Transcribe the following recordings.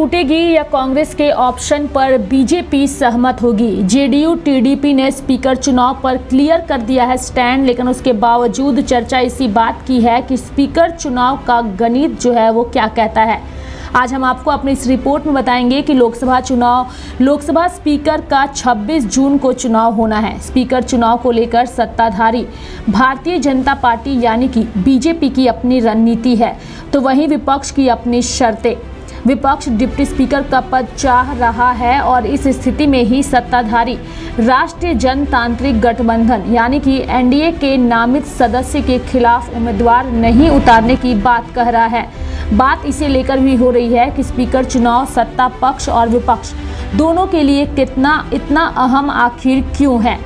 टूटेगी या कांग्रेस के ऑप्शन पर बीजेपी सहमत होगी। जेडीयू टीडीपी ने स्पीकर चुनाव पर क्लियर कर दिया है स्टैंड, लेकिन उसके बावजूद चर्चा इसी बात की है कि स्पीकर चुनाव का गणित जो है वो क्या कहता है। आज हम आपको अपनी इस रिपोर्ट में बताएंगे कि लोकसभा स्पीकर का 26 जून को चुनाव होना है। स्पीकर चुनाव को लेकर सत्ताधारी भारतीय जनता पार्टी यानी कि बीजेपी की अपनी रणनीति है, तो वहीं विपक्ष की अपनी शर्तें। विपक्ष डिप्टी स्पीकर का पद चाह रहा है और इस स्थिति में ही सत्ताधारी राष्ट्रीय जनतांत्रिक गठबंधन यानी कि एनडीए के नामित सदस्य के खिलाफ उम्मीदवार नहीं उतारने की बात कह रहा है। बात इसे लेकर भी हो रही है कि स्पीकर चुनाव सत्ता पक्ष और विपक्ष दोनों के लिए इतना अहम आखिर क्यों है।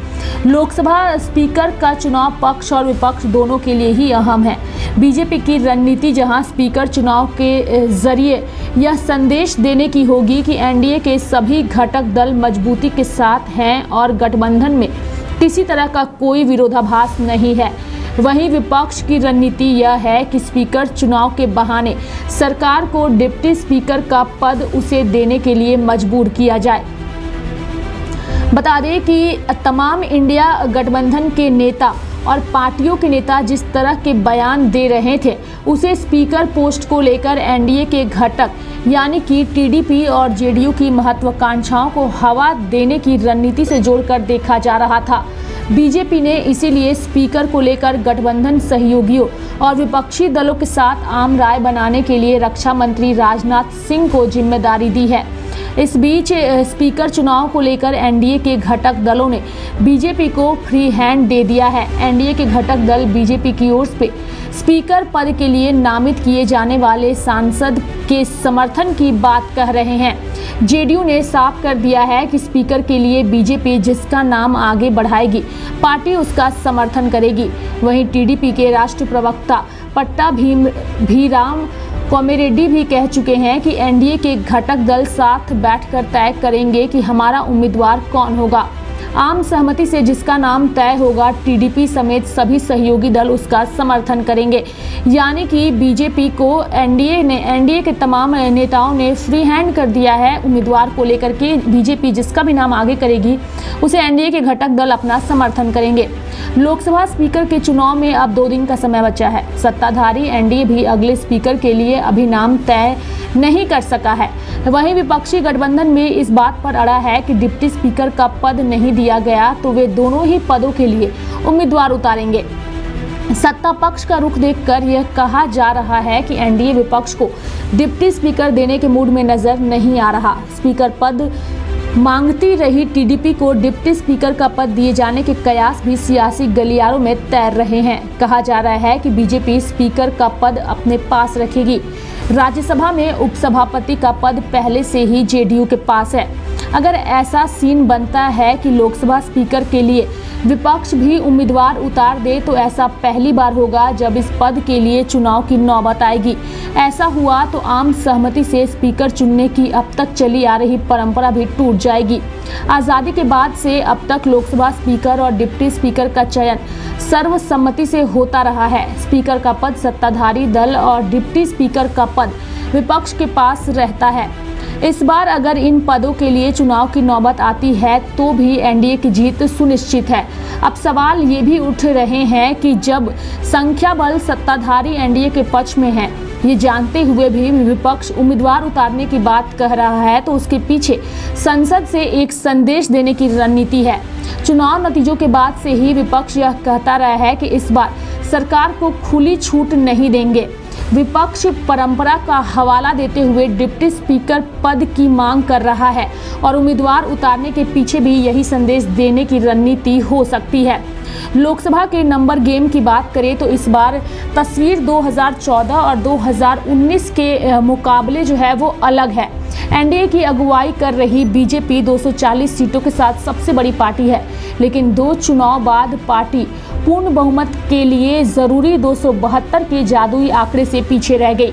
लोकसभा स्पीकर का चुनाव पक्ष और विपक्ष दोनों के लिए ही अहम है। बीजेपी की रणनीति जहां स्पीकर चुनाव के जरिए यह संदेश देने की होगी कि एनडीए के सभी घटक दल मजबूती के साथ हैं और गठबंधन में किसी तरह का कोई विरोधाभास नहीं है। वहीं विपक्ष की रणनीति यह है कि स्पीकर चुनाव के बहाने सरकार को डिप्टी स्पीकर का पद उसे देने के लिए मजबूर किया जाए। बता दें कि तमाम इंडिया गठबंधन के नेता और पार्टियों के नेता जिस तरह के बयान दे रहे थे, उसे स्पीकर पोस्ट को लेकर एनडीए के घटक यानी कि टीडीपी और जेडीयू की महत्वाकांक्षाओं को हवा देने की रणनीति से जोड़कर देखा जा रहा था। बीजेपी ने इसीलिए स्पीकर को लेकर गठबंधन सहयोगियों और विपक्षी दलों के साथ आम राय बनाने के लिए रक्षा मंत्री राजनाथ सिंह को जिम्मेदारी दी है। इस बीच स्पीकर चुनाव को लेकर एनडीए के घटक दलों ने बीजेपी को फ्री हैंड दे दिया है। एनडीए के घटक दल बीजेपी की ओर से स्पीकर पद के लिए नामित किए जाने वाले सांसद के समर्थन की बात कह रहे हैं। जेडीयू ने साफ कर दिया है कि स्पीकर के लिए बीजेपी जिसका नाम आगे बढ़ाएगी, पार्टी उसका समर्थन करेगी। वहीं टीडीपी के राष्ट्रीय प्रवक्ता भीराम कोमेरेड्डी भी कह चुके हैं कि एनडीए के घटक दल साथ बैठकर तय करेंगे कि हमारा उम्मीदवार कौन होगा। आम सहमति से जिसका नाम तय होगा, टीडीपी समेत सभी सहयोगी दल उसका समर्थन करेंगे। यानी कि बीजेपी को एनडीए के तमाम नेताओं ने फ्री हैंड कर दिया है उम्मीदवार को लेकर के। बीजेपी जिसका भी नाम आगे करेगी, उसे एनडीए के घटक दल अपना समर्थन करेंगे। लोकसभा स्पीकर के चुनाव में अब 2 दिन का समय बचा है। सत्ताधारी एनडीए भी अगले स्पीकर के लिए अभी नाम तय नहीं कर सका है। वहीं विपक्षी गठबंधन में इस बात पर अड़ा है कि डिप्टी स्पीकर का पद नहीं दिया गया तो वे दोनों ही पदों के लिए उम्मीदवार उतारेंगे। सत्ता पक्ष का रुख देखकर यह कहा जा रहा है कि एनडीए विपक्ष को डिप्टी स्पीकर देने के मूड में नजर नहीं आ रहा। स्पीकर पद मांगती रही टीडीपी को डिप्टी स्पीकर का पद दिए जाने के कयास भी सियासी गलियारों में तैर रहे हैं। कहा जा रहा है कि बीजेपी स्पीकर का पद अपने पास रखेगी। राज्यसभा में उपसभापति का पद पहले से ही जेडीयू के पास है। अगर ऐसा सीन बनता है कि लोकसभा स्पीकर के लिए विपक्ष भी उम्मीदवार उतार दे तो ऐसा पहली बार होगा जब इस पद के लिए चुनाव की नौबत आएगी। ऐसा हुआ तो आम सहमति से स्पीकर चुनने की अब तक चली आ रही परंपरा भी टूट जाएगी। आज़ादी के बाद से अब तक लोकसभा स्पीकर और डिप्टी स्पीकर का चयन सर्वसम्मति से होता रहा है। स्पीकर का पद सत्ताधारी दल और डिप्टी स्पीकर का पद विपक्ष के पास रहता है। इस बार अगर इन पदों के लिए चुनाव की नौबत आती है तो भी एनडीए की जीत सुनिश्चित है। अब सवाल ये भी उठ रहे हैं कि जब संख्या बल सत्ताधारी एनडीए के पक्ष में है, ये जानते हुए भी विपक्ष उम्मीदवार उतारने की बात कह रहा है, तो उसके पीछे संसद से एक संदेश देने की रणनीति है। चुनाव नतीजों के बाद से ही विपक्ष यह कहता रहा है कि इस बार सरकार को खुली छूट नहीं देंगे। विपक्ष परंपरा का हवाला देते हुए डिप्टी स्पीकर पद की मांग कर रहा है और उम्मीदवार उतारने के पीछे भी यही संदेश देने की रणनीति हो सकती है। लोकसभा के नंबर गेम की बात करें तो इस बार तस्वीर 2014 और 2019 के मुकाबले जो है वो अलग है। एनडीए की अगुवाई कर रही बीजेपी 240 सीटों के साथ सबसे बड़ी पार्टी है, लेकिन 2 चुनाव बाद पार्टी पूर्ण बहुमत के लिए जरूरी 272 के जादुई आंकड़े से पीछे रह गई।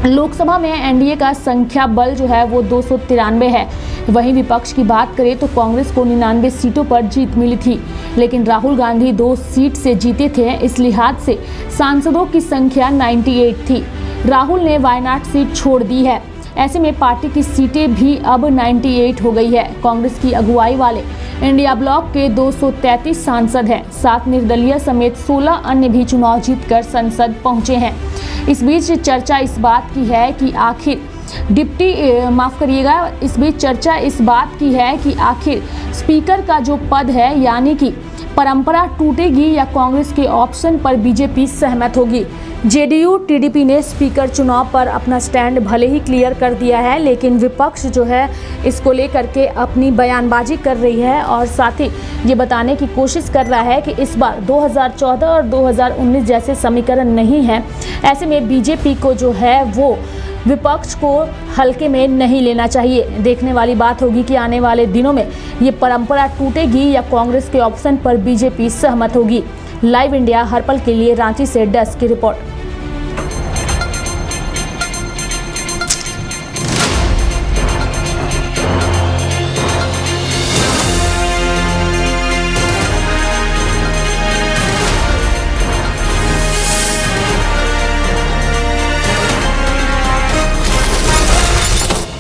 लोकसभा में एनडीए का संख्या बल जो है वो 293 है। वहीं विपक्ष की बात करें तो कांग्रेस को 99 सीटों पर जीत मिली थी, लेकिन राहुल गांधी 2 सीट से जीते थे। इस लिहाज से सांसदों की संख्या 98 थी। राहुल ने वायनाड सीट छोड़ दी है। ऐसे में पार्टी की सीटें भी अब 98 हो गई है। कांग्रेस की अगुवाई वाले इंडिया ब्लॉक के 233 सांसद हैं। 7 निर्दलीय समेत 16 अन्य भी चुनाव जीतकर संसद पहुंचे हैं। इस बीच चर्चा इस बात की है कि आखिर चर्चा इस बात की है कि आखिर स्पीकर का जो पद है यानी कि परंपरा टूटेगी या कांग्रेस के ऑप्शन पर बीजेपी सहमत होगी। जेडीयू टीडीपी ने स्पीकर चुनाव पर अपना स्टैंड भले ही क्लियर कर दिया है, लेकिन विपक्ष जो है इसको लेकर के अपनी बयानबाजी कर रही है और साथ ही ये बताने की कोशिश कर रहा है कि इस बार 2014 और 2019 जैसे समीकरण नहीं है। ऐसे में बीजेपी को जो है वो विपक्ष को हल्के में नहीं लेना चाहिए। देखने वाली बात होगी कि आने वाले दिनों में ये परंपरा टूटेगी या कांग्रेस के ऑप्शन पर बीजेपी सहमत होगी। लाइव इंडिया हर पल के लिए रांची से डेस्क की रिपोर्ट।